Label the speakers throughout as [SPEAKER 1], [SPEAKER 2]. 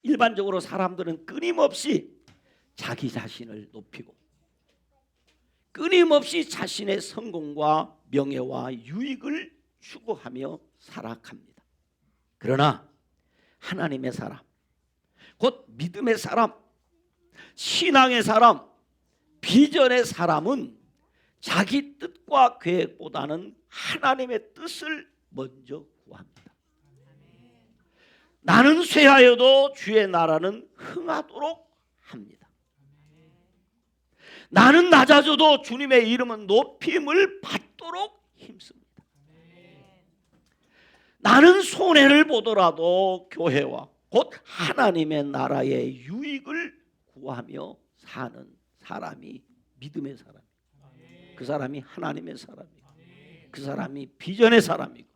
[SPEAKER 1] 일반적으로 사람들은 끊임없이 자기 자신을 높이고 끊임없이 자신의 성공과 명예와 유익을 추구하며 살아갑니다. 그러나 하나님의 사람, 곧 믿음의 사람, 신앙의 사람, 비전의 사람은 자기 뜻과 계획보다는 하나님의 뜻을 먼저 구합니다. 나는 쇠하여도 주의 나라는 흥하도록 합니다. 나는 낮아져도 주님의 이름은 높임을 받도록 힘씁니다. 나는 손해를 보더라도 교회와 곧 하나님의 나라의 유익을 구하며 사는 사람이 믿음의 사람이고, 그 사람이 하나님의 사람이고, 그 사람이 비전의 사람이고,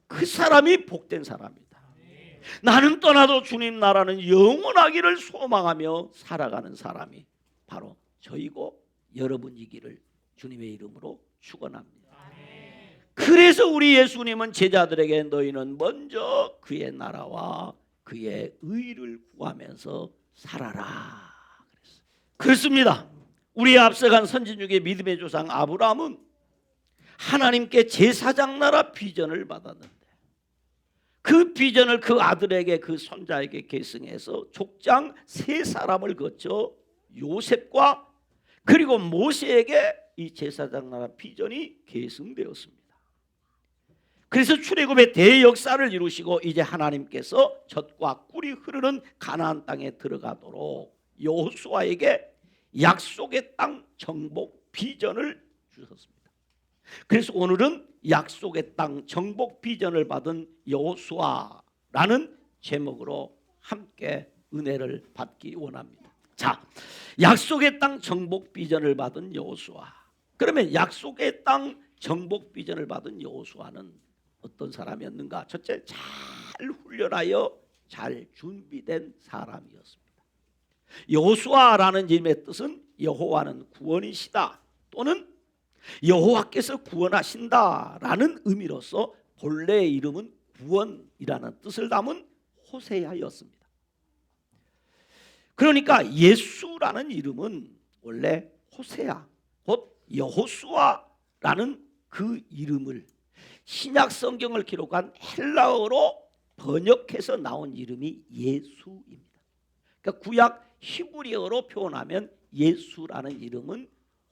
[SPEAKER 1] 그 사람이 복된 사람이다. 나는 떠나도 주님 나라는 영원하기를 소망하며 살아가는 사람이 바로 저이고 여러분이기를 주님의 이름으로 축원합니다. 그래서 우리 예수님은 제자들에게 너희는 먼저 그의 나라와 그의 의를 구하면서 살아라 그랬어요. 그렇습니다. 우리 앞서간 선진 중에 믿음의 조상 아브라함은 하나님께 제사장 나라 비전을 받았는데 그 비전을 그 아들에게, 그 손자에게 계승해서 족장 세 사람을 거쳐 요셉과 그리고 모세에게 이 제사장 나라 비전이 계승되었습니다. 그래서 출애굽의 대역사를 이루시고 이제 하나님께서 젖과 꿀이 흐르는 가나안 땅에 들어가도록 여호수아에게 약속의 땅 정복 비전을 주셨습니다. 그래서 오늘은 약속의 땅 정복 비전을 받은 여호수아라는 제목으로 함께 은혜를 받기 원합니다. 자, 약속의 땅 정복 비전을 받은 여호수아. 그러면 약속의 땅 정복 비전을 받은 여호수아는 어떤 사람이었는가? 첫째, 잘 훈련하여 잘 준비된 사람이었습니다. 여호수아라는 이름의 뜻은 여호와는 구원이시다 또는 여호와께서 구원하신다라는 의미로서 본래의 이름은 구원이라는 뜻을 담은 호세아였습니다. 그러니까 예수라는 이름은 원래 호세아 곧 여호수아라는 그 이름을 신약 성경을 기록한 헬라어로 번역해서 나온 이름이 예수입니다. 그러니까 구약 히브리어로 표현하면 예수라는 이름은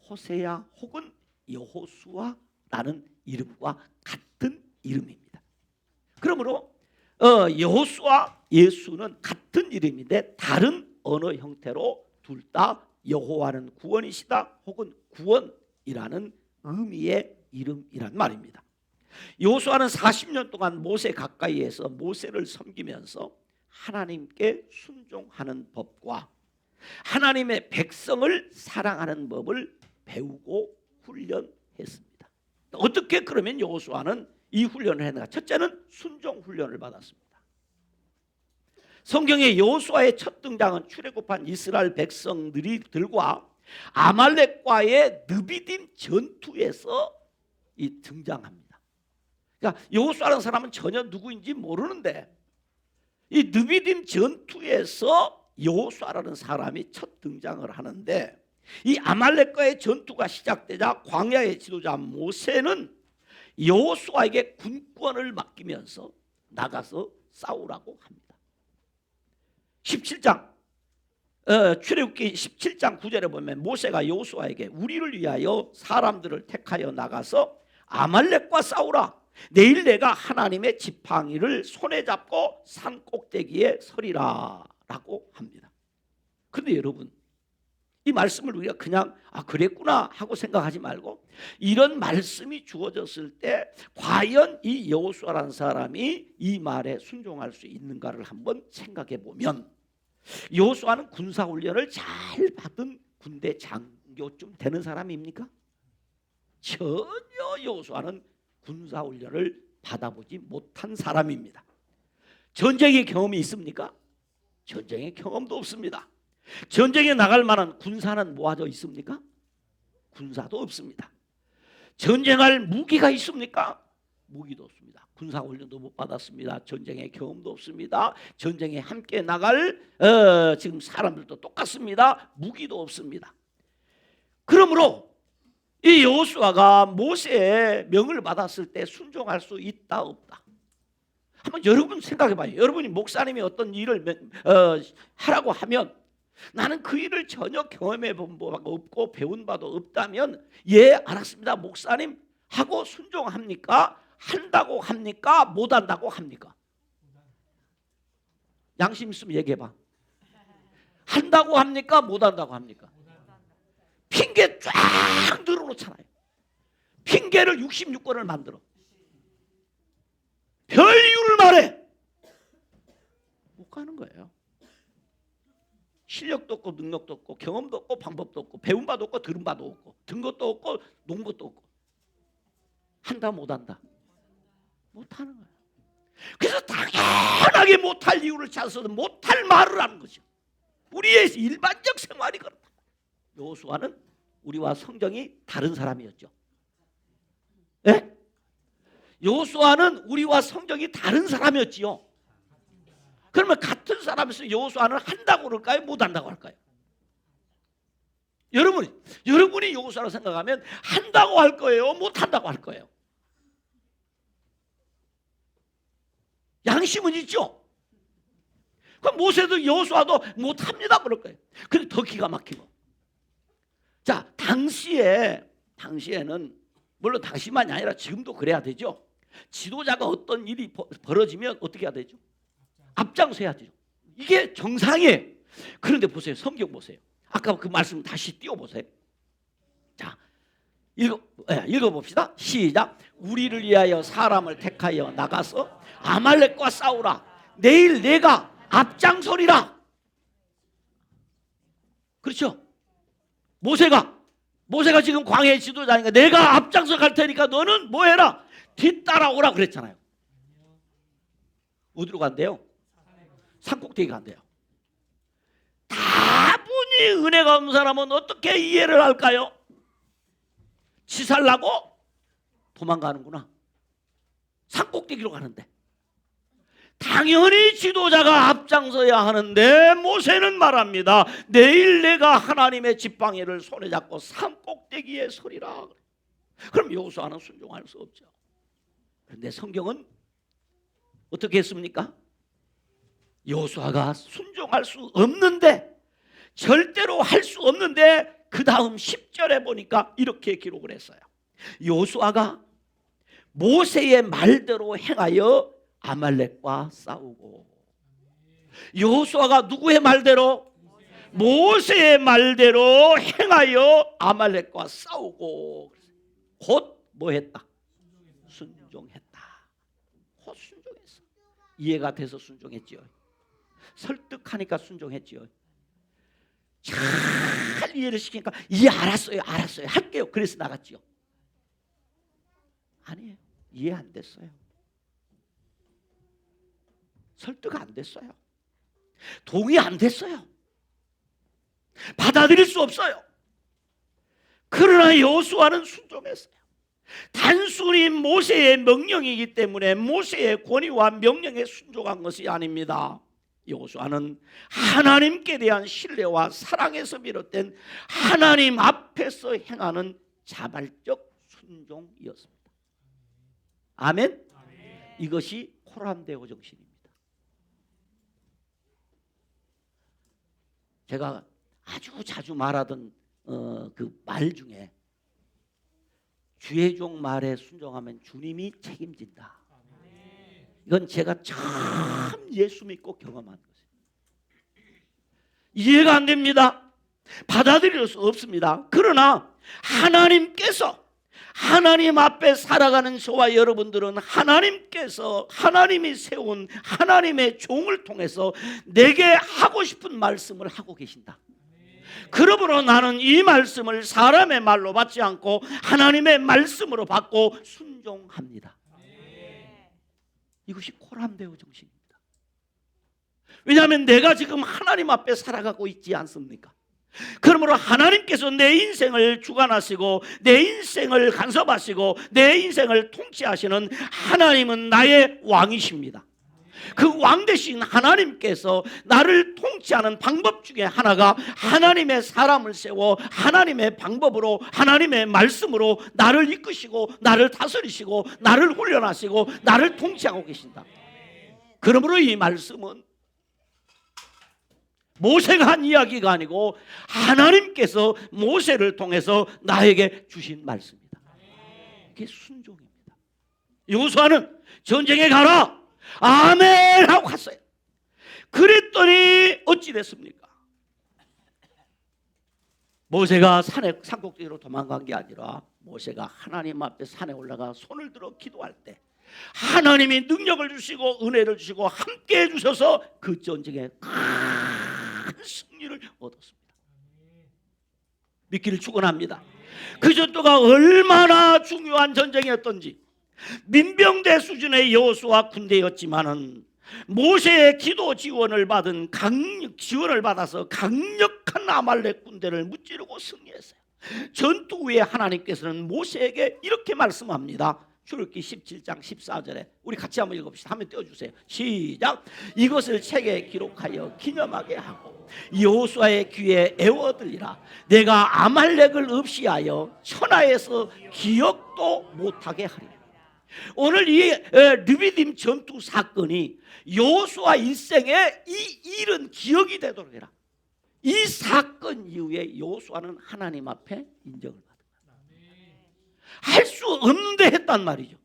[SPEAKER 1] 호세아 혹은 여호수아라는 이름과 같은 이름입니다. 그러므로 여호수아, 예수는 같은 이름인데 다른 언어 형태로 둘 다 여호와는 구원이시다 혹은 구원이라는 의미의 이름이란 말입니다. 여호수아는 40년 동안 모세 가까이에서 모세를 섬기면서 하나님께 순종하는 법과 하나님의 백성을 사랑하는 법을 배우고 훈련했습니다. 어떻게 그러면 여호수아는 이 훈련을 했는가? 첫째는 순종 훈련을 받았습니다. 성경의 여호수아의 첫 등장은 출애굽한 이스라엘 백성들과 아말렉과의 느비딤 전투에서 이 등장합니다. 그러니까 여호수아라는 사람은 전혀 누구인지 모르는데 이 느비딤 전투에서 여호수아라는 사람이 첫 등장을 하는데 이 아말렉과의 전투가 시작되자 광야의 지도자 모세는 여호수아에게 군권을 맡기면서 나가서 싸우라고 합니다. 17장 출애굽기 17장 9절에 보면 모세가 여호수아에게 우리를 위하여 사람들을 택하여 나가서 아말렉과 싸우라. 내일 내가 하나님의 지팡이를 손에 잡고 산 꼭대기에 서리라 라고 합니다. 그런데 여러분, 이 말씀을 우리가 그냥 그랬구나 하고 생각하지 말고 이런 말씀이 주어졌을 때 과연 이 여호수아라는 사람이 이 말에 순종할 수 있는가를 한번 생각해 보면 여호수아는 군사훈련을 잘 받은 군대 장교쯤 되는 사람입니까? 전혀 여호수아는 군사훈련을 받아보지 못한 사람입니다. 전쟁의 경험이 있습니까? 전쟁의 경험도 없습니다. 전쟁에 나갈 만한 군사는 모아져 있습니까? 군사도 없습니다. 전쟁할 무기가 있습니까? 무기도 없습니다. 군사훈련도 못 받았습니다. 전쟁의 경험도 없습니다. 전쟁에 함께 나갈 지금 사람들도 똑같습니다. 무기도 없습니다. 그러므로 이 여호수아가 모세의 명을 받았을 때 순종할 수 있다 없다? 한번 여러분 생각해봐요. 여러분이 목사님이 어떤 일을 하라고 하면 나는 그 일을 전혀 경험해 본 바가 없고 배운 바도 없다면 예 알았습니다 목사님 하고 순종합니까? 한다고 합니까? 못한다고 합니까? 양심 있으면 얘기해봐. 한다고 합니까? 못한다고 합니까? 핑계 쫙 늘어놓잖아요. 핑계를 66건을 만들어. 별 이유를 말해. 못 가는 거예요. 실력도 없고 능력도 없고 경험도 없고 방법도 없고 배운 바도 없고 들은 바도 없고 든 것도 없고 논 것도 없고 한다 못한다? 못하는 거예요. 그래서 당연하게 못할 이유를 찾아서 못할 말을 하는 거죠. 우리의 일반적 생활이 그렇다. 여호수아는 우리와 성정이 다른 사람이었죠. 네? 여호수아는 우리와 성정이 다른 사람이었지요. 그러면 같은 사람에서 여호수아는 한다고 그럴까요? 못한다고 할까요? 여러분이 여호수아를 생각하면 한다고 할 거예요? 못한다고 할 거예요? 양심은 있죠. 그럼 모세도 여호수아도 못합니다 그럴 거예요. 근데 더 기가 막히고. 자, 당시에는 물론 당시만이 아니라 지금도 그래야 되죠. 지도자가 어떤 일이 벌어지면 어떻게 해야 되죠? 앞장서야 되죠. 이게 정상이에요. 그런데 보세요. 성경 보세요. 아까 그 말씀 다시 띄워보세요. 자, 읽어봅시다. 시작. 우리를 위하여 사람을 택하여 나가서 아말렉과 싸우라. 내일 내가 앞장서리라. 그렇죠? 모세가 지금 광해 지도자니까 내가 앞장서 갈 테니까 너는 뭐 해라? 뒤따라오라 그랬잖아요. 어디로 간대요? 산꼭대기 간대요. 다분히 은혜가 없는 사람은 어떻게 이해를 할까요? 치살나고 도망가는구나. 산꼭대기로 가는데 당연히 지도자가 앞장서야 하는데 모세는 말합니다. 내일 내가 하나님의 지팡이를 손에 잡고 산꼭대기에 서리라. 그럼 여호수아는 순종할 수 없죠. 그런데 성경은 어떻게 했습니까? 여호수아가 순종할 수 없는데 절대로 할 수 없는데 그 다음 10절에 보니까 이렇게 기록을 했어요. 여호수아가 모세의 말대로 행하여 아말렉과 싸우고. 여호수아가 누구의 말대로? 모세의 말대로 행하여 아말렉과 싸우고. 곧 뭐 했다? 순종했다. 곧 순종했어. 이해가 돼서 순종했지요. 설득하니까 순종했지요. 잘 이해를 시키니까 알았어요 할게요. 그래서 나갔지요. 아니에요. 이해 안 됐어요. 설득 안 됐어요. 동의 안 됐어요. 받아들일 수 없어요. 그러나 여호수아는 순종했어요. 단순히 모세의 명령이기 때문에 모세의 권위와 명령에 순종한 것이 아닙니다. 여호수아는 하나님께 대한 신뢰와 사랑에서 비롯된 하나님 앞에서 행하는 자발적 순종이었습니다. 아멘? 이것이 코람데오 정신입니다. 제가 아주 자주 말하던 그 말 중에 주의 종 말에 순종하면 주님이 책임진다. 이건 제가 참 예수 믿고 경험한 것이에요. 이해가 안 됩니다. 받아들일 수 없습니다. 그러나 하나님께서 하나님 앞에 살아가는 저와 여러분들은 하나님께서 하나님이 세운 하나님의 종을 통해서 내게 하고 싶은 말씀을 하고 계신다. 그러므로 나는 이 말씀을 사람의 말로 받지 않고 하나님의 말씀으로 받고 순종합니다. 이것이 코람데오 정신입니다. 왜냐하면 내가 지금 하나님 앞에 살아가고 있지 않습니까? 그러므로 하나님께서 내 인생을 주관하시고 내 인생을 간섭하시고 내 인생을 통치하시는 하나님은 나의 왕이십니다. 그 왕 대신 하나님께서 나를 통치하는 방법 중에 하나가 하나님의 사람을 세워 하나님의 방법으로 하나님의 말씀으로 나를 이끄시고 나를 다스리시고 나를 훈련하시고 나를 통치하고 계신다. 그러므로 이 말씀은 모세가 한 이야기가 아니고 하나님께서 모세를 통해서 나에게 주신 말씀입니다. 이게 순종입니다. 여호수아는 전쟁에 가라 아멘 하고 갔어요. 그랬더니 어찌 됐습니까? 모세가 산꼭대기로 도망간 게 아니라 모세가 하나님 앞에 산에 올라가 손을 들어 기도할 때 하나님이 능력을 주시고 은혜를 주시고 함께 해주셔서 그 전쟁에 큰 승리를 얻었습니다. 믿기를 축원합니다. 그 전투가 얼마나 중요한 전쟁이었던지 민병대 수준의 여호수아 군대였지만은 모세의 기도 지원을 받아서 강력한 아말렉 군대를 무찌르고 승리했어요. 전투 후에 하나님께서는 모세에게 이렇게 말씀합니다. 출애굽기 17장 14절에 우리 같이 한번 읽어봅시다. 한번 띄워주세요. 시작. 이것을 책에 기록하여 기념하게 하고 여호수아의 귀에 애워들리라. 내가 아말렉을 없이하여 천하에서 기억도 못하게 하리라. 오늘 이 르비딤 전투 사건이 여호수아 일생에 이 일은 기억이 되도록 해라. 이 사건 이후에 여호수아는 하나님 앞에 인정을 받은 거예요. 할 수 없는데 했단 말이죠.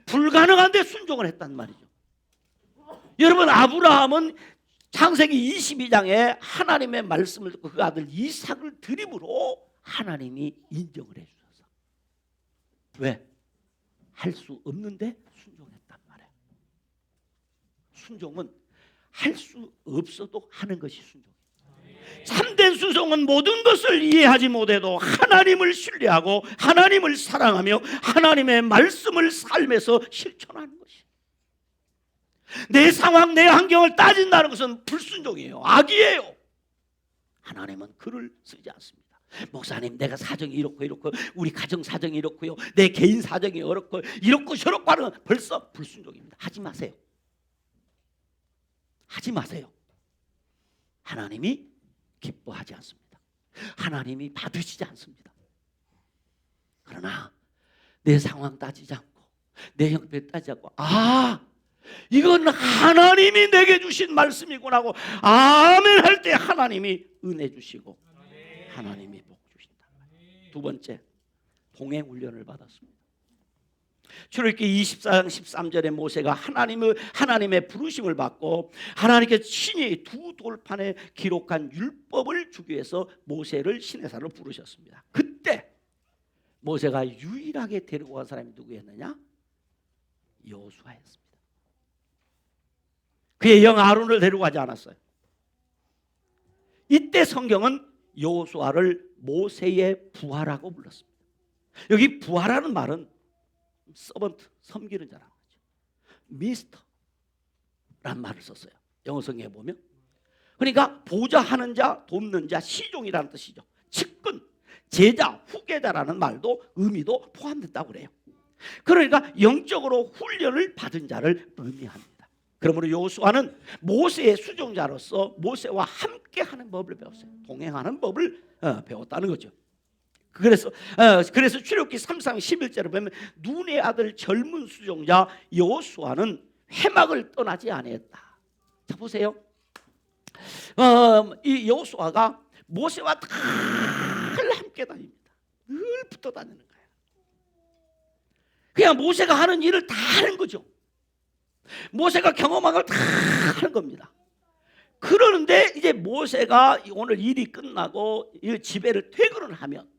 [SPEAKER 1] 불가능한데 순종을 했단 말이죠. 여러분, 아브라함은 창세기 22장에 하나님의 말씀을 듣고 그 아들 이삭을 드림으로 하나님이 인정을 해주셔서 왜? 할 수 없는데 순종했단 말이에요. 순종은 할 수 없어도 하는 것이 순종이에요. 참된 순종은 모든 것을 이해하지 못해도 하나님을 신뢰하고 하나님을 사랑하며 하나님의 말씀을 삶에서 실천하는 것이에요. 내 상황, 내 환경을 따진다는 것은 불순종이에요. 악이에요. 하나님은 글을 쓰지 않습니다. 목사님, 내가 사정이 이렇고 우리 가정 사정이 이렇고요, 내 개인 사정이 이렇고 저렇고 하는 건 벌써 불순종입니다. 하지 마세요. 하지 마세요. 하나님이 기뻐하지 않습니다. 하나님이 받으시지 않습니다. 그러나 내 상황 따지지 않고 내 형편 따지지 않고 이건 하나님이 내게 주신 말씀이구나 하고 아멘 할 때 하나님이 은혜 주시고 하나님이 복 주신다. 두 번째, 동행 훈련을 받았습니다. 출애굽기 24장 13절에 모세가 하나님의 부르심을 받고 하나님께 친히 두 돌판에 기록한 율법을 주기 위해서 모세를 시내산으로 부르셨습니다. 그때 모세가 유일하게 데리고 간 사람이 누구였느냐? 여호수아였습니다. 그의 형 아론을 데리고 가지 않았어요. 이때 성경은 여호수아를 모세의 부하라고 불렀습니다. 여기 부하라는 말은 서번트, 섬기는 자라는 거죠. 미스터라는 말을 썼어요. 영어 성경에 보면. 그러니까 보좌하는 자, 돕는 자, 시종이라는 뜻이죠. 측근, 제자, 후계자라는 말도 의미도 포함된다고 그래요. 그러니까 영적으로 훈련을 받은 자를 의미합니다. 그러므로 여호수아는 모세의 수종자로서 모세와 함께하는 법을 배웠어요. 동행하는 법을 배웠다는 거죠. 그래서 출애굽기 3장 11절을 보면 눈의 아들 젊은 수종자 여호수아는 회막을 떠나지 아니했다. 자, 보세요. 이 여호수아가 모세와 늘 함께 다닙니다. 늘 붙어 다니는 거예요. 그냥 모세가 하는 일을 다 하는 거죠. 모세가 경험한 걸 다 하는 겁니다. 그러는데 이제 모세가 오늘 일이 끝나고 집에를 퇴근을 하면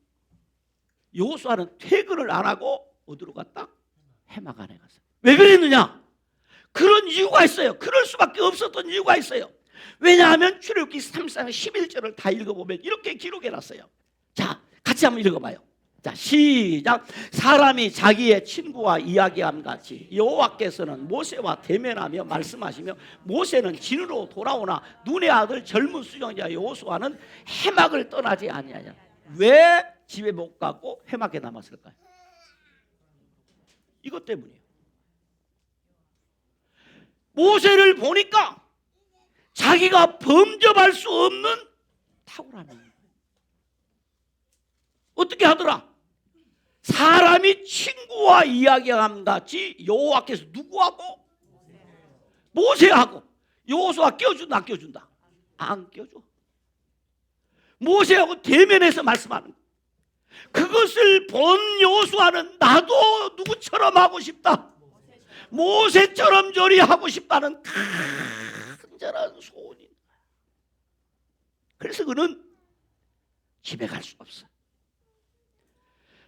[SPEAKER 1] 여호수아는 퇴근을 안 하고 어디로 갔다? 회막 안에 갔어요. 왜 그랬느냐? 그런 이유가 있어요. 그럴 수밖에 없었던 이유가 있어요. 왜냐하면 출애굽기 3장 11절을 다 읽어보면 이렇게 기록해놨어요. 자, 같이 한번 읽어봐요. 자, 시작. 사람이 자기의 친구와 이야기함 같이 여호와께서는 모세와 대면하며 말씀하시며 모세는 진으로 돌아오나 눈의 아들 젊은 수정자 여호수아는 해막을 떠나지 아니하냐. 왜 집에 못 가고 해막에 남았을까요? 이것 때문이에요. 모세를 보니까 자기가 범접할 수 없는 탁월함이 어떻게 하더라? 사람이 친구와 이야기함 같이 여호와께서 누구하고? 모세하고. 여호수아 껴준다 안 껴준다? 안 껴줘. 모세하고 대면해서 말씀하는 거예요. 그것을 본 여호수아는 나도 누구처럼 하고 싶다, 모세처럼 저리하고 싶다는 간절한 소원이. 그래서 그는 집에 갈 수 없어.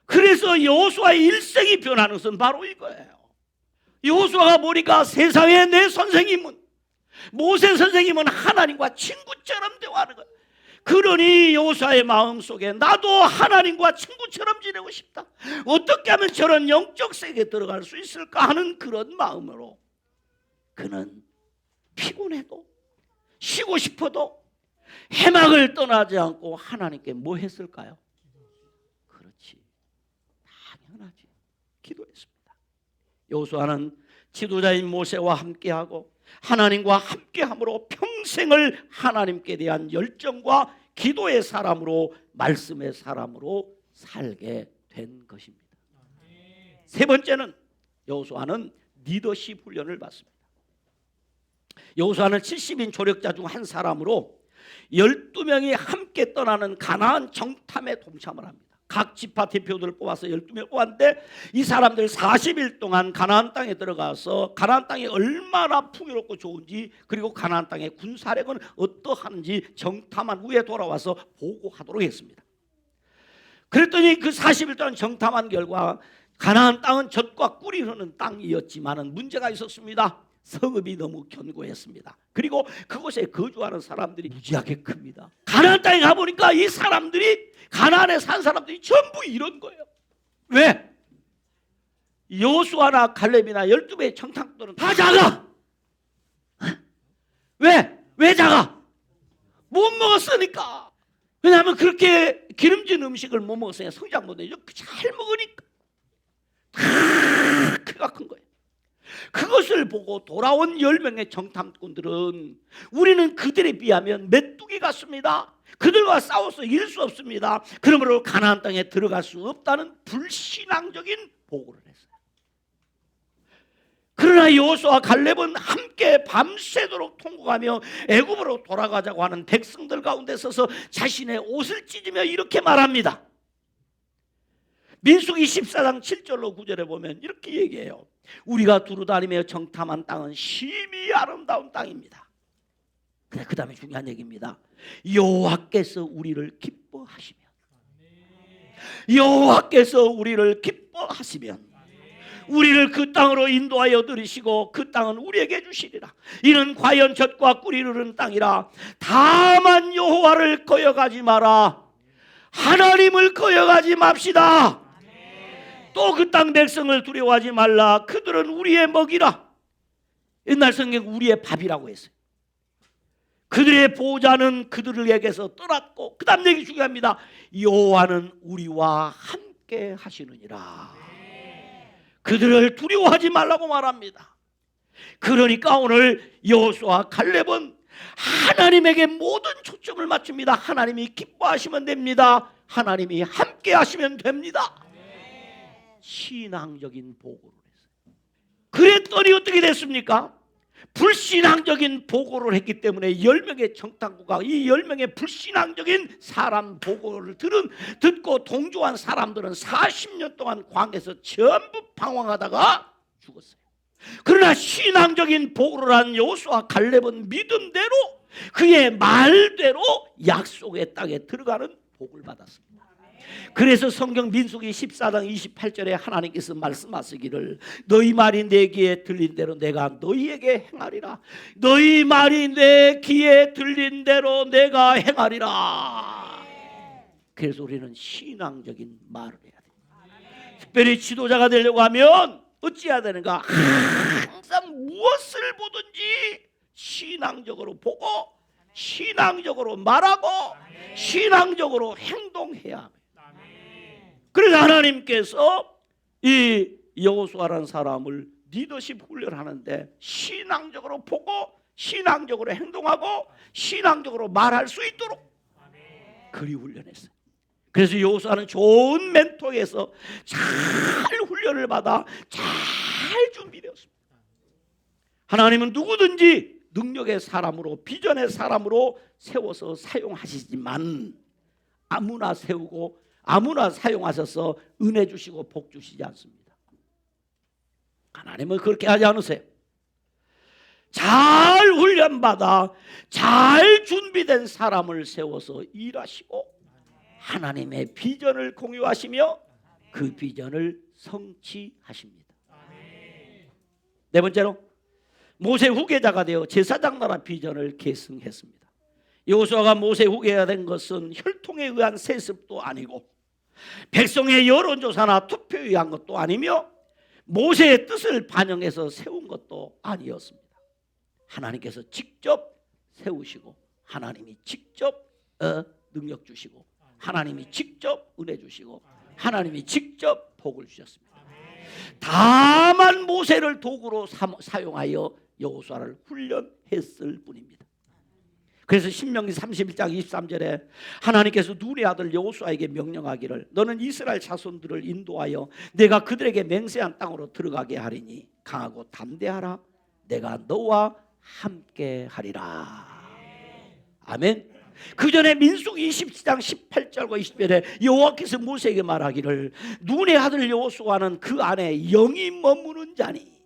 [SPEAKER 1] 그래서 여호수아의 일생이 변하는 것은 바로 이거예요. 여호수아가 보니까 세상에 내 선생님은, 모세 선생님은 하나님과 친구처럼 대화하는 거예요. 그러니 여호수아의 마음속에 나도 하나님과 친구처럼 지내고 싶다, 어떻게 하면 저런 영적 세계에 들어갈 수 있을까 하는 그런 마음으로 그는 피곤해도 쉬고 싶어도 해막을 떠나지 않고 하나님께 뭐 했을까요? 그렇지, 당연하지, 기도했습니다. 여호수아는 지도자인 모세와 함께하고 하나님과 함께함으로 평생을 하나님께 대한 열정과 기도의 사람으로, 말씀의 사람으로 살게 된 것입니다. 세 번째는 여호수아는 리더십 훈련을 받습니다. 여호수아는 70인 조력자 중 한 사람으로 12명이 함께 떠나는 가나안 정탐에 동참을 합니다. 각 지파 대표들을 뽑아서 12명 뽑았는데 이 사람들 40일 동안 가나안 땅에 들어가서 가나안 땅이 얼마나 풍요롭고 좋은지, 그리고 가나안 땅의 군사력은 어떠한지 정탐한 후에 돌아와서 보고하도록 했습니다. 그랬더니 그 40일 동안 정탐한 결과 가나안 땅은 젖과 꿀이 흐르는 땅이었지만 문제가 있었습니다. 성읍이 너무 견고했습니다. 그리고 그곳에 거주하는 사람들이 무지하게 큽니다. 가나안 땅에 가보니까 이 사람들이, 가나안에 산 사람들이 전부 이런 거예요. 왜? 여호수아나 갈렙이나 12배의 청탁들은 다 작아. 왜? 왜 작아? 못 먹었으니까. 왜냐하면 그렇게 기름진 음식을 못 먹었으니까, 성장 못 해요. 잘 먹으니까 다 키가 큰 거예요. 그것을 보고 돌아온 10명의 정탐꾼들은 우리는 그들에 비하면 메뚜기 같습니다, 그들과 싸워서 이길 수 없습니다, 그러므로 가나안 땅에 들어갈 수 없다는 불신앙적인 보고를 했어요. 그러나 여호수아와 갈렙은 함께 밤새도록 통곡하며 애굽으로 돌아가자고 하는 백성들 가운데 서서 자신의 옷을 찢으며 이렇게 말합니다. 민수기 14장 7절로 9절에 보면 이렇게 얘기해요. 우리가 두루다니며 정탐한 땅은 심히 아름다운 땅입니다. 그 다음에 중요한 얘기입니다. 여호와께서 우리를 기뻐하시면, 여호와께서 우리를 기뻐하시면 우리를 그 땅으로 인도하여 들이시고 그 땅은 우리에게 주시리라. 이는 과연 젖과 꿀이 흐르는 땅이라. 다만 여호와를 거역하지 마라. 하나님을 거역하지 맙시다. 또 그 땅 백성을 두려워하지 말라. 그들은 우리의 먹이라. 옛날 성경 우리의 밥이라고 했어요. 그들의 보호자는 그들에게서 떠났고, 그 다음 얘기 중요합니다. 여호와는 우리와 함께 하시느니라. 그들을 두려워하지 말라고 말합니다. 그러니까 오늘 여호수아와 갈렙은 하나님에게 모든 초점을 맞춥니다. 하나님이 기뻐하시면 됩니다. 하나님이 함께 하시면 됩니다. 신앙적인 보고를 했어요. 그랬더니 어떻게 됐습니까? 불신앙적인 보고를 했기 때문에 10명의 정탐꾼과 이 10명의 불신앙적인 사람 보고를 듣고 동조한 사람들은 40년 동안 광야에서 전부 방황하다가 죽었어요. 그러나 신앙적인 보고를 한 여호수아 갈렙은 믿음대로, 그의 말대로 약속의 땅에 들어가는 복을 받았습니다. 그래서 성경 민수기 14장 28절에 하나님께서 말씀하시기를 너희 말이 내 귀에 들린 대로 내가 너희에게 행하리라. 너희 말이 내 귀에 들린 대로 내가 행하리라. 그래서 우리는 신앙적인 말을 해야 돼요. 특별히 지도자가 되려고 하면 어찌해야 되는가? 항상 무엇을 보든지 신앙적으로 보고 신앙적으로 말하고 신앙적으로 행동해야 합니다. 그래서 하나님께서 이 여호수아라는 사람을 리더십 훈련하는데 신앙적으로 보고 신앙적으로 행동하고 신앙적으로 말할 수 있도록 그리 훈련했어요. 그래서 여호수아는 좋은 멘토에서 잘 훈련을 받아 잘 준비되었습니다. 하나님은 누구든지 능력의 사람으로 비전의 사람으로 세워서 사용하시지만 아무나 세우고 아무나 사용하셔서 은혜 주시고 복 주시지 않습니다. 하나님은 그렇게 하지 않으세요. 잘 훈련받아 잘 준비된 사람을 세워서 일하시고 하나님의 비전을 공유하시며 그 비전을 성취하십니다. 네 번째로 모세 후계자가 되어 제사장 나라 비전을 계승했습니다. 여호수아가 모세 후계자가 된 것은 혈통에 의한 세습도 아니고 백성의 여론조사나 투표에 의한 것도 아니며 모세의 뜻을 반영해서 세운 것도 아니었습니다. 하나님께서 직접 세우시고 하나님이 직접 능력 주시고 하나님이 직접 은혜 주시고 하나님이 직접 복을 주셨습니다. 다만 모세를 도구로 사용하여 여호수아를 훈련했을 뿐입니다. 그래서 신명기 31장 23절에 하나님께서 눈의 아들 여호수아에게 명령하기를 너는 이스라엘 자손들을 인도하여 내가 그들에게 맹세한 땅으로 들어가게 하리니 강하고 담대하라 내가 너와 함께 하리라. 아멘. 그 전에 민수기 27장 18절과 20절에 여호와께서 모세에게 말하기를 눈의 아들 여호수아는 그 안에 영이 머무는 자니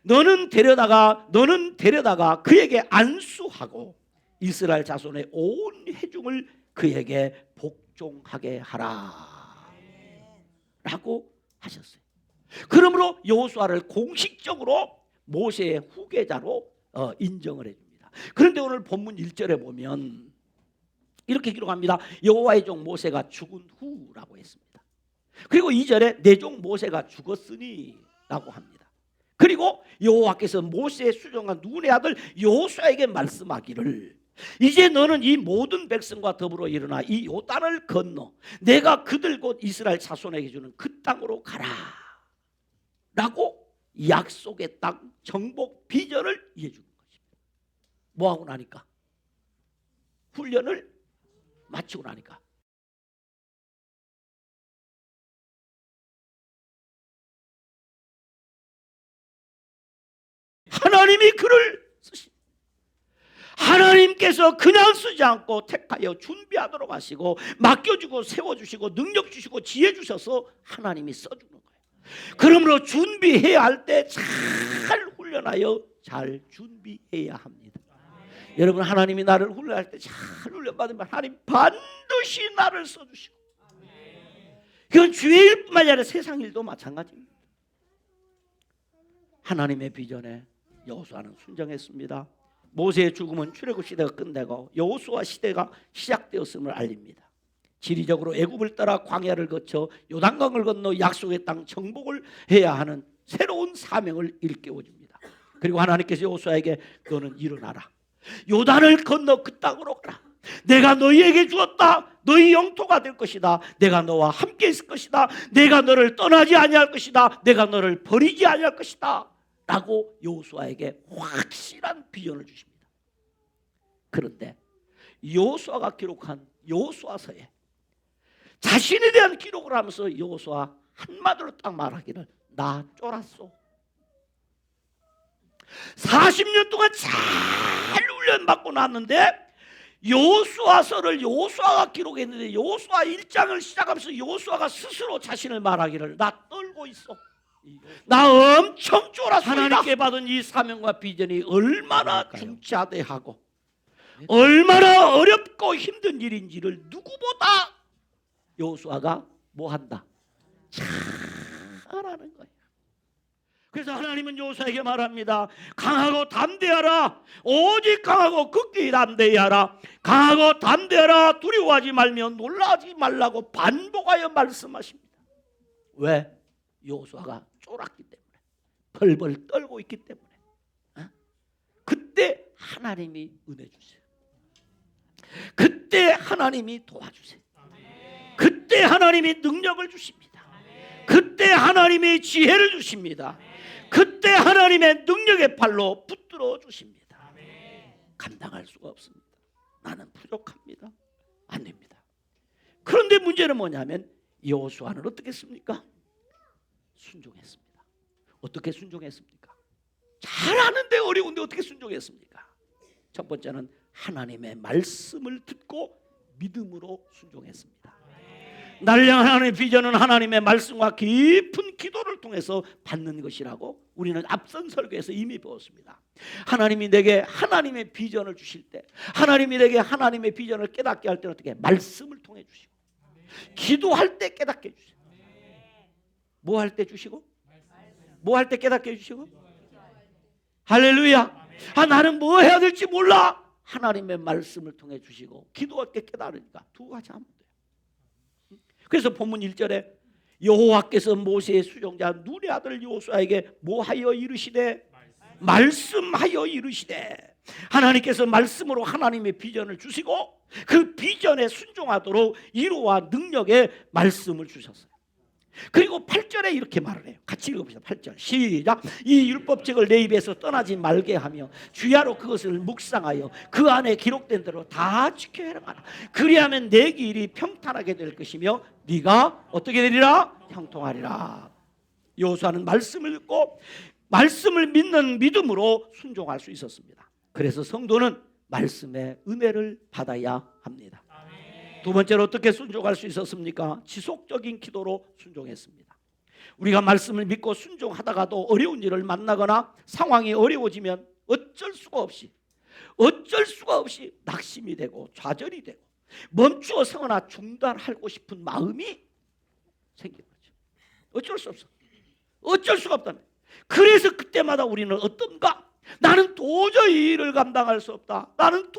[SPEAKER 1] 너는 데려다가 그에게 안수하고 이스라엘 자손의 온 회중을 그에게 복종하게 하라 라고 하셨어요. 그러므로 여호수아를 공식적으로 모세의 후계자로 인정을 해줍니다. 그런데 오늘 본문 1절에 보면 이렇게 기록합니다. 여호와의 종 모세가 죽은 후라고 했습니다. 그리고 2절에 내 종 모세가 죽었으니 라고 합니다. 그리고 여호와께서 모세의 수종한 눈의 아들 여호수아에게 말씀하기를 이제 너는 이 모든 백성과 더불어 일어나 이 요단을 건너 내가 그들 곧 이스라엘 자손에게 주는 그 땅으로 가라 라고 약속의 땅 정복 비전을 이해주는 것입니다. 뭐하고 나니까? 훈련을 마치고 나니까 하나님이 그를 쓰십니다. 하나님께서 그냥 쓰지 않고 택하여 준비하도록 하시고 맡겨주고 세워주시고 능력 주시고 지혜 주셔서 하나님이 써주는 거예요. 그러므로 준비해야 할 때 잘 훈련하여 잘 준비해야 합니다. 여러분 하나님이 나를 훈련할 때 잘 훈련받으면 하나님 반드시 나를 써주시고 그건 주의 일뿐만 아니라 세상 일도 마찬가지입니다. 하나님의 비전에 여호수아는 순종했습니다. 모세의 죽음은 출애굽 시대가 끝내고 여호수아 시대가 시작되었음을 알립니다. 지리적으로 애굽을 따라 광야를 거쳐 요단강을 건너 약속의 땅 정복을 해야 하는 새로운 사명을 일깨워줍니다. 그리고 하나님께서 여호수아에게 너는 일어나라. 요단을 건너 그 땅으로 가라. 내가 너희에게 주었다. 너희 영토가 될 것이다. 내가 너와 함께 있을 것이다. 내가 너를 떠나지 아니할 것이다. 내가 너를 버리지 아니할 것이다. 라고 여호수아에게 확실한 비전을 주십니다. 그런데 여호수아가 기록한 여호수아서에 자신에 대한 기록을 하면서 여호수아 한마디로 딱 말하기를 나 쫄았소. 40년 동안 잘 훈련받고 났는데 여호수아서를 여호수아가 기록했는데 여호수아 1장을 시작하면서 여호수아가 스스로 자신을 말하기를 나 떨고 있어. 나 엄청 쫄았습니다. 하나님께 받은 이 사명과 비전이 얼마나 중차대하고 얼마나 어렵고 힘든 일인지를 누구보다 여호수아가 뭐한다? 잘하는 거예요. 그래서 하나님은 여호수아에게 말합니다. 강하고 담대하라. 오직 강하고 극히 담대하라. 강하고 담대하라. 두려워하지 말며 놀라지 말라고 반복하여 말씀하십니다. 왜? 여호수아가 쫄았기 때문에, 벌벌 떨고 있기 때문에. 그때 하나님이 은혜 주세요. 그때 하나님이 도와주세요. 그때 하나님이 능력을 주십니다. 그때 하나님이 지혜를 주십니다. 그때 하나님의 능력의 팔로 붙들어 주십니다. 감당할 수가 없습니다. 나는 부족합니다. 안 됩니다. 그런데 문제는 뭐냐면 여호수아는 어떻게 했습니까? 순종했습니다. 어떻게 순종했습니까? 잘하는데 어려운데 어떻게 순종했습니까? 첫 번째는 하나님의 말씀을 듣고 믿음으로 순종했습니다. 날 향한 하나님의 비전은 하나님의 말씀과 깊은 기도를 통해서 받는 것이라고 우리는 앞선 설교에서 이미 배웠습니다. 하나님이 내게 하나님의 비전을 주실 때, 하나님이 내게 하나님의 비전을 깨닫게 할 때는 어떻게? 말씀을 통해 주시고, 기도할 때 깨닫게 해주시고, 뭐 할 때 주시고? 뭐 할 때 깨닫게 해주시고? 할렐루야. 나는 뭐 해야 될지 몰라. 하나님의 말씀을 통해 주시고, 기도할 때 깨달으니까 두 가지 하면 돼요. 그래서 본문 1절에 여호와께서 모세의 수종자 눈의 아들 여호수아에게 뭐하여 이르시되? 말씀하여 이르시되. 하나님께서 말씀으로 하나님의 비전을 주시고 그 비전에 순종하도록 위로와 능력의 말씀을 주셨어요. 그리고 8절에 이렇게 말을 해요. 같이 읽어보시죠. 8절 시작. 이 율법책을 내 입에서 떠나지 말게 하며 주야로 그것을 묵상하여 그 안에 기록된 대로 다 지켜 행하라. 그리하면 내 길이 평탄하게 될 것이며 네가 어떻게 되리라? 형통하리라. 여호수아는 말씀을 듣고 말씀을 믿는 믿음으로 순종할 수 있었습니다. 그래서 성도는 말씀의 은혜를 받아야 합니다. 두 번째로 어떻게 순종할 수 있었습니까? 지속적인 기도로 순종했습니다. 우리가 말씀을 믿고 순종하다가도 어려운 일을 만나거나 상황이 어려워지면 어쩔 수가 없이 낙심이 되고 좌절이 되고 멈추어 서거나 중단하고 싶은 마음이 생기는 거죠. 어쩔 수가 없다는. 그래서 그때마다 우리는 어떤가? 나는 도저히 일을 감당할 수 없다. 나는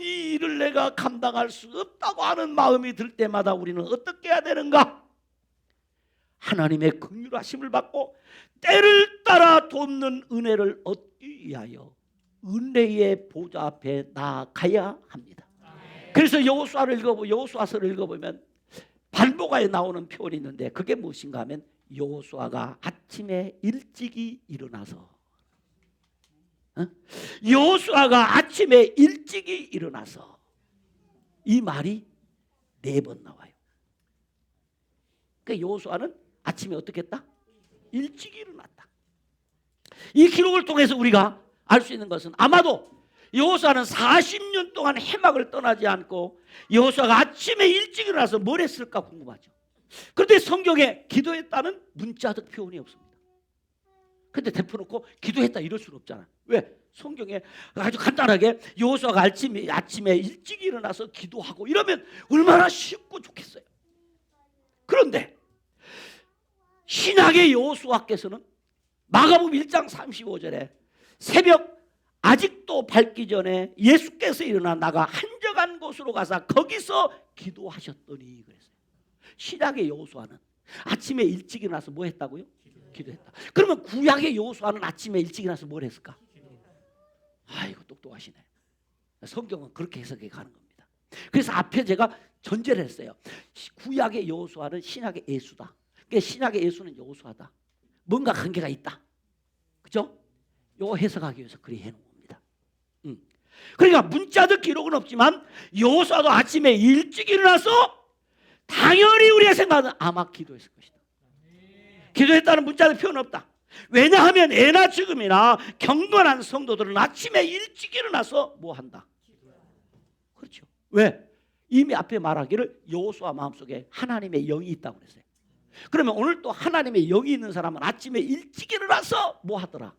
[SPEAKER 1] 이 일을 내가 감당할 수 없다고 하는 마음이 들 때마다 우리는 어떻게 해야 되는가? 하나님의 긍휼하심을 받고 때를 따라 돕는 은혜를 얻기 위하여 은혜의 보좌 앞에 나아가야 합니다. 그래서 여호수아서를 읽어보면 반복하여 나오는 표현이 있는데 그게 무엇인가 하면 여호수아가 아침에 일찍이 일어나서 여호수아가 아침에 일찍이 일어나서 이 말이 4번 나와요. 그러니까 여호수아는 아침에 어떻게 했다? 일찍 일어났다. 이 기록을 통해서 우리가 알 수 있는 것은 아마도 여호수아는 40년 동안 해막을 떠나지 않고 여호수아가 아침에 일찍 일어나서 뭘 했을까 궁금하죠. 그런데 성경에 기도했다는 문자적 표현이 없습니다. 근데 대표놓고 기도했다 이럴 수는 없잖아. 왜? 성경에 아주 간단하게 여호수아가 아침에 일찍 일어나서 기도하고 이러면 얼마나 쉽고 좋겠어요. 그런데 신약의 여호수아께서는 마가복음 1장 35절에 새벽 아직도 밝기 전에 예수께서 일어나 나가 한적한 곳으로 가서 거기서 기도하셨더니 그랬어요. 신약의 여호수아는 아침에 일찍 일어나서 뭐 했다고요? 기도했다. 그러면 구약의 여호수아는 아침에 일찍 일어나서 뭘 했을까? 아이고 똑똑하시네. 성경은 그렇게 해석해 가는 겁니다. 그래서 앞에 제가 전제를 했어요. 구약의 여호수아는 신약의 예수다. 그러니까 신약의 예수는 여호수아다. 뭔가 관계가 있다. 그죠? 요거 해석하기 위해서 그리 해놓은 겁니다. 그러니까 문자적 기록은 없지만 여호수아도 아침에 일찍 일어나서 당연히 우리의 생각은 아마 기도했을 것이다. 기도했다는 문자적 표현은 없다. 왜냐하면 애나 지금이나 경건한 성도들은 아침에 일찍 일어나서 뭐 한다? 그렇죠. 왜? 이미 앞에 말하기를 여호수아 마음속에 하나님의 영이 있다고 그랬어요. 그러면 오늘 또 하나님의 영이 있는 사람은 아침에 일찍 일어나서 뭐 하더라?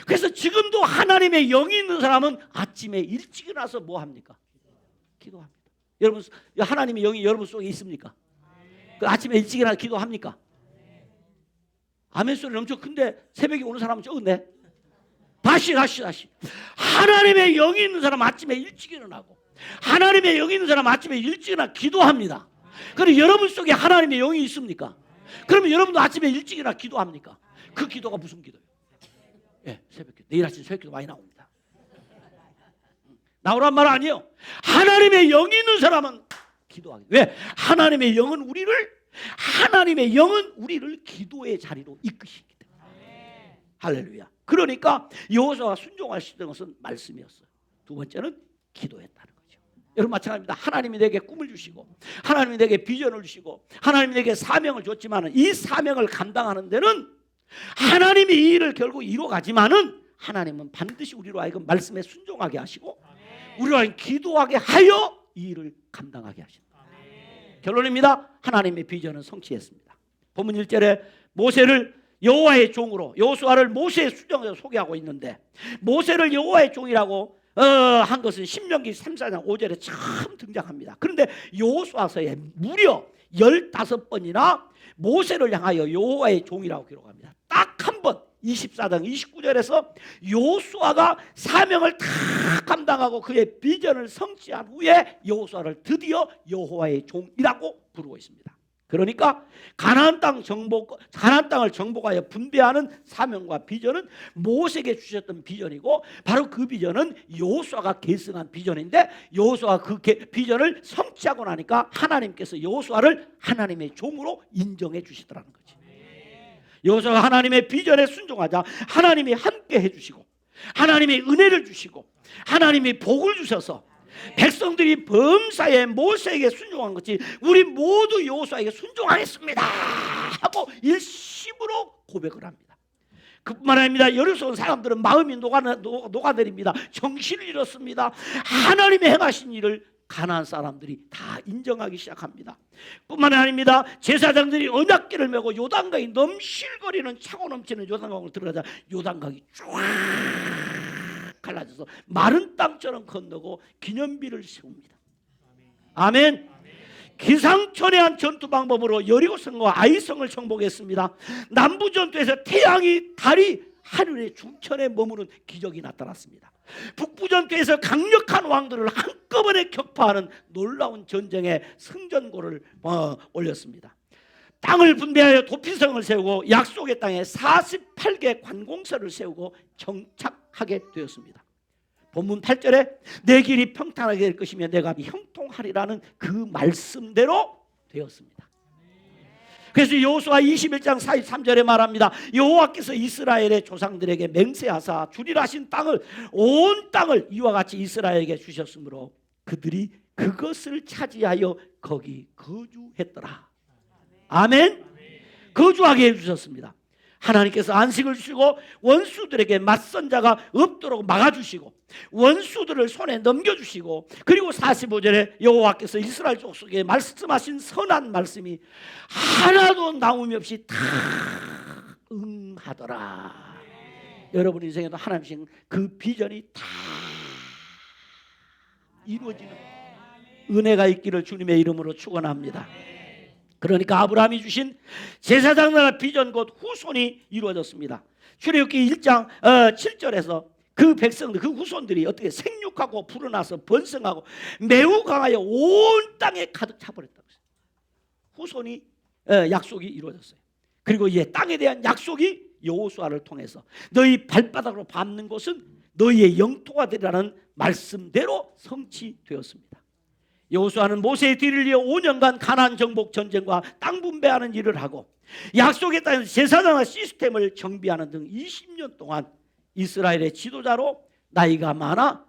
[SPEAKER 1] 그래서 지금도 하나님의 영이 있는 사람은 아침에 일찍 일어나서 뭐 합니까? 기도합니다. 여러분 하나님의 영이 여러분 속에 있습니까? 그 아침에 일찍 일어나서 기도합니까? 아멘 소리 엄청 큰데 새벽에 오는 사람은 적은데 다시 하나님의 영이 있는 사람은 아침에 일찍 일어나고 하나님의 영이 있는 사람은 아침에 일찍 일어나 기도합니다. 그럼 여러분 속에 하나님의 영이 있습니까? 그러면 여러분도 아침에 일찍이나 기도합니까? 그 기도가 무슨 기도예요? 예, 새벽기도. 내일 아침 새벽기도 많이 나옵니다. 나오란 말 아니에요. 하나님의 영이 있는 사람은 기도하기. 왜? 하나님의 영은 우리를 기도의 자리로 이끄시기 때문에. 할렐루야. 그러니까 여호수아가 순종할 수 있는 것은 말씀이었어요. 두 번째는 기도했다는 거죠. 여러분 마찬가지입니다. 하나님이 내게 꿈을 주시고 하나님이 내게 비전을 주시고 하나님이 내게 사명을 줬지만 이 사명을 감당하는 데는 하나님이 이 일을 결국 이루어가지만은 하나님은 반드시 우리로 하여금 말씀에 순종하게 하시고 우리로 하여금 기도하게 하여 이 일을 감당하게 하신다. 결론입니다. 하나님의 비전은 성취했습니다. 본문 1절에 모세를 여호와의 종으로, 여호수아를 모세의 수정에서 소개하고 있는데 모세를 여호와의 종이라고 한 것은 신명기 3, 4장 5절에 처음 등장합니다. 그런데 여호수아서에 무려 15번이나 모세를 향하여 여호와의 종이라고 기록합니다. 딱 한 번 24장 29절에서 여호수아가 사명을 다 감당하고 그의 비전을 성취한 후에 여호수아를 드디어 여호와의 종이라고 부르고 있습니다. 그러니까 가나안 땅을 정복하여 분배하는 사명과 비전은 모세에게 주셨던 비전이고 바로 그 비전은 여호수아가 계승한 비전인데 여호수아가 그 비전을 성취하고 나니까 하나님께서 여호수아를 하나님의 종으로 인정해 주시더라는 거지. 여호수아가 하나님의 비전에 순종하자 하나님이 함께 해주시고 하나님의 은혜를 주시고 하나님이 복을 주셔서 백성들이 범사에 모세에게 순종한 것이 우리 모두 여호수아에게 순종하겠습니다 하고 일심으로 고백을 합니다. 그뿐만 아닙니다. 여리고에 사람들은 마음이 녹아내립니다. 정신을 잃었습니다. 하나님의 행하신 일을 가나안 사람들이 다 인정하기 시작합니다. 뿐만 아닙니다. 제사장들이 언약궤를 메고 요단강이 넘실거리는 차고 넘치는 요단강을 들어가자 요단강이 쫙 갈라져서 마른 땅처럼 건너고 기념비를 세웁니다. 아멘. 기상천외한 전투 방법으로 여리고성과 아이성을 정복했습니다. 남부 전투에서 태양이 달이 하늘의 중천에 머무는 기적이 나타났습니다. 북부 전투에서 강력한 왕들을 한꺼번에 격파하는 놀라운 전쟁에 승전고를 올렸습니다. 땅을 분배하여 도피성을 세우고 약속의 땅에 48개 관공서를 세우고 정착하게 되었습니다. 본문 8절에 내 길이 평탄하게 될 것이며 내가 형통하리라는 그 말씀대로 되었습니다. 그래서 여호수아 21장 43절에 말합니다. 여호와께서 이스라엘의 조상들에게 맹세하사 주리라 하신 땅을 온 땅을 이와 같이 이스라엘에게 주셨으므로 그들이 그것을 차지하여 거기 거주했더라. 아멘. 거주하게 해주셨습니다. 하나님께서 안식을 주시고 원수들에게 맞선 자가 없도록 막아주시고 원수들을 손에 넘겨주시고 그리고 45절에 여호와께서 이스라엘 족속에 말씀하신 선한 말씀이 하나도 나옴이 없이 다 응하더라. 여러분 인생에도 하나님신 그 비전이 다 이루어지는 은혜가 있기를 주님의 이름으로 축원합니다. 그러니까 아브라함이 주신 제사장 나라 비전 곧 후손이 이루어졌습니다. 출애굽기 1장 7절에서 그 백성들, 그 후손들이 어떻게 생육하고 불어나서 번성하고 매우 강하여 온 땅에 가득 차버렸다고 했어요. 후손이 약속이 이루어졌어요. 그리고 이 땅에 대한 약속이 여호수아를 통해서 너희 발바닥으로 밟는 곳은 너희의 영토가 되리라는 말씀대로 성취되었습니다. 여호수아는 모세의 뒤를 이어 5년간 가나안 정복 전쟁과 땅 분배하는 일을 하고 약속의 땅에서 제사장과 시스템을 정비하는 등 20년 동안 이스라엘의 지도자로 나이가 많아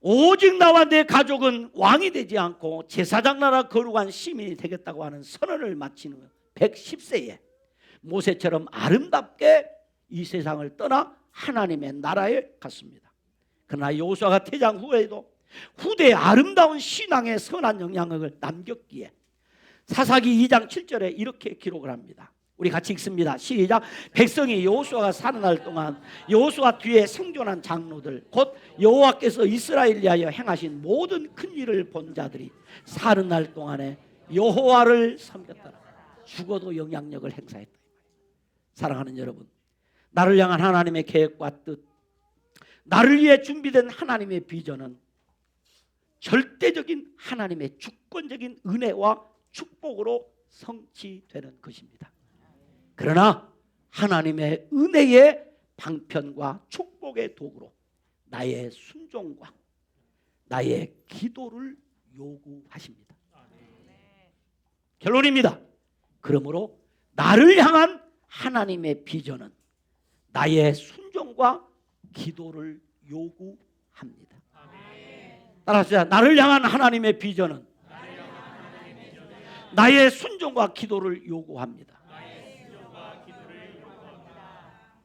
[SPEAKER 1] 오직 나와 내 가족은 왕이 되지 않고 제사장 나라 거룩한 시민이 되겠다고 하는 선언을 마치는 110세에 모세처럼 아름답게 이 세상을 떠나 하나님의 나라에 갔습니다. 그러나 여호수아가 퇴장 후에도 후대의 아름다운 신앙의 선한 영향을 남겼기에 사사기 2장 7절에 이렇게 기록을 합니다. 우리 같이 읽습니다. 시작. 백성이 여호수아가 사는 날 동안 여호수아 뒤에 생존한 장로들 곧 여호와께서 이스라엘 위하여 행하신 모든 큰 일을 본 자들이 사는 날 동안에 여호와를 섬겼더라. 죽어도 영향력을 행사했다. 사랑하는 여러분, 나를 향한 하나님의 계획과 뜻, 나를 위해 준비된 하나님의 비전은 절대적인 하나님의 주권적인 은혜와 축복으로 성취되는 것입니다. 그러나 하나님의 은혜의 방편과 축복의 도구로 나의 순종과 나의 기도를 요구하십니다. 결론입니다. 그러므로 나를 향한 하나님의 비전은 나의 순종과 기도를 요구합니다. 따라하시죠. 나를 향한 하나님의 비전은 나의 순종과 기도를 요구합니다.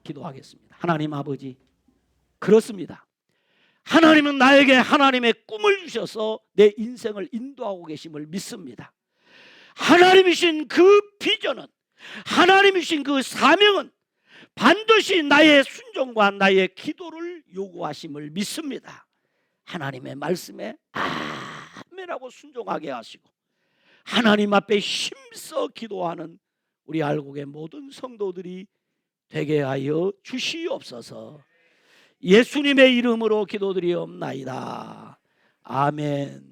[SPEAKER 1] 기도하겠습니다. 하나님 아버지, 그렇습니다. 하나님은 나에게 하나님의 꿈을 주셔서 내 인생을 인도하고 계심을 믿습니다. 하나님이신 그 비전은, 하나님이신 그 사명은 반드시 나의 순종과 나의 기도를 요구하심을 믿습니다. 하나님의 말씀에 아멘하고 순종하게 하시고 하나님 앞에 힘써 기도하는 우리 알곡의 모든 성도들이 되게 하여 주시옵소서. 예수님의 이름으로 기도드리옵나이다. 아멘.